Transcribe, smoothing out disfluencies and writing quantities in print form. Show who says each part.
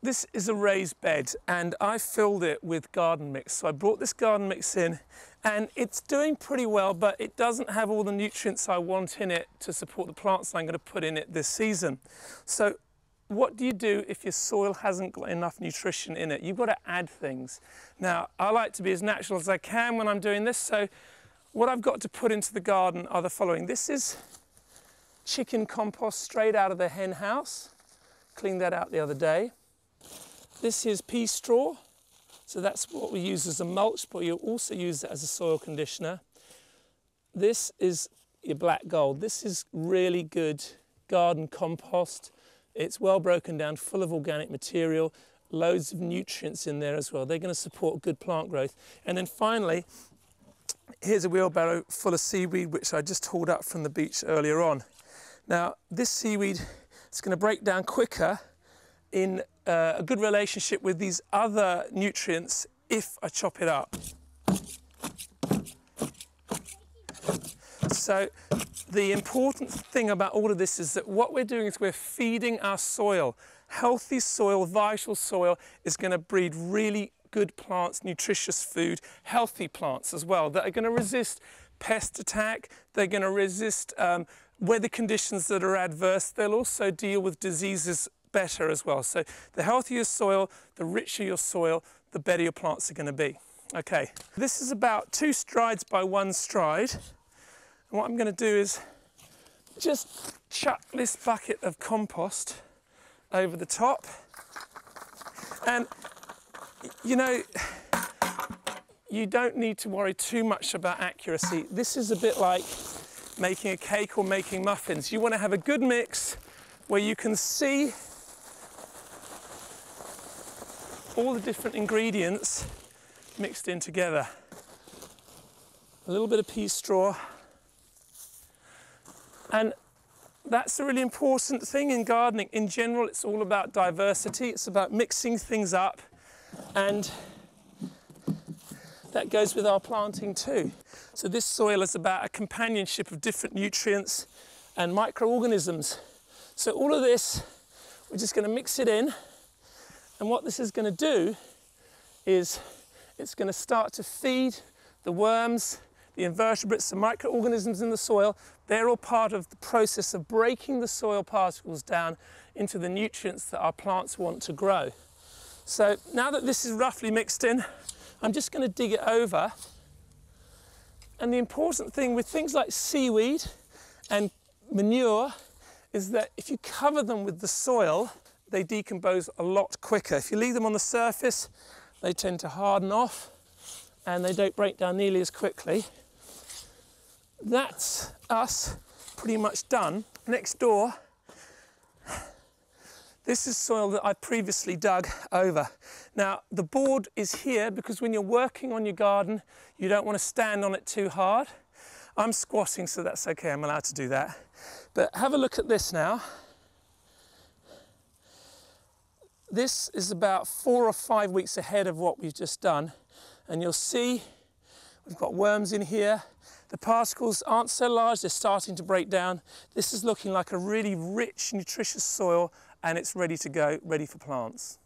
Speaker 1: This is a raised bed and I filled it with garden mix. So I brought this garden mix in and it's doing pretty well, but it doesn't have all the nutrients I want in it to support the plants I'm going to put in it this season. So what do you do if your soil hasn't got enough nutrition in it? You've got to add things. Now, I like to be as natural as I can when I'm doing this. So what I've got to put into the garden are the following. This is chicken compost straight out of the hen house. Cleaned that out the other day. This is pea straw, so that's what we use as a mulch, but you'll also use it as a soil conditioner. This is your black gold. This is really good garden compost. It's well broken down, full of organic material, loads of nutrients in there as well. They're going to support good plant growth. And then finally, here's a wheelbarrow full of seaweed, which I just hauled up from the beach earlier on. Now, this seaweed is going to break down quicker in a good relationship with these other nutrients if I chop it up. So the important thing about all of this is that what we're doing is we're feeding our soil. Healthy soil, vital soil is going to breed really good plants, nutritious food, healthy plants as well that are going to resist pest attack, they're going to resist weather conditions that are adverse, they'll also deal with diseases better as well. So the healthier your soil, the richer your soil, the better your plants are going to be. Okay, this is about 2 strides by 1 stride. And what I'm going to do is just chuck this bucket of compost over the top. And, you know, you don't need to worry too much about accuracy. This is a bit like making a cake or making muffins. You want to have a good mix where you can see all the different ingredients mixed in together. A little bit of pea straw. And that's a really important thing in gardening. In general, it's all about diversity. It's about mixing things up. And that goes with our planting too. So this soil is about a companionship of different nutrients and microorganisms. So all of this, we're just going to mix it in. And what this is going to do is it's going to start to feed the worms, the invertebrates, the microorganisms in the soil. They're all part of the process of breaking the soil particles down into the nutrients that our plants want to grow. So now that this is roughly mixed in, I'm just going to dig it over. And the important thing with things like seaweed and manure is that if you cover them with the soil, they decompose a lot quicker. If you leave them on the surface, they tend to harden off and they don't break down nearly as quickly. That's us pretty much done. Next door, this is soil that I previously dug over. Now, the board is here because when you're working on your garden, you don't want to stand on it too hard. I'm squatting, so that's okay, I'm allowed to do that. But have a look at this now. This is about 4 or 5 weeks ahead of what we've just done. And you'll see we've got worms in here. The particles aren't so large, they're starting to break down. This is looking like a really rich, nutritious soil, and it's ready to go, ready for plants.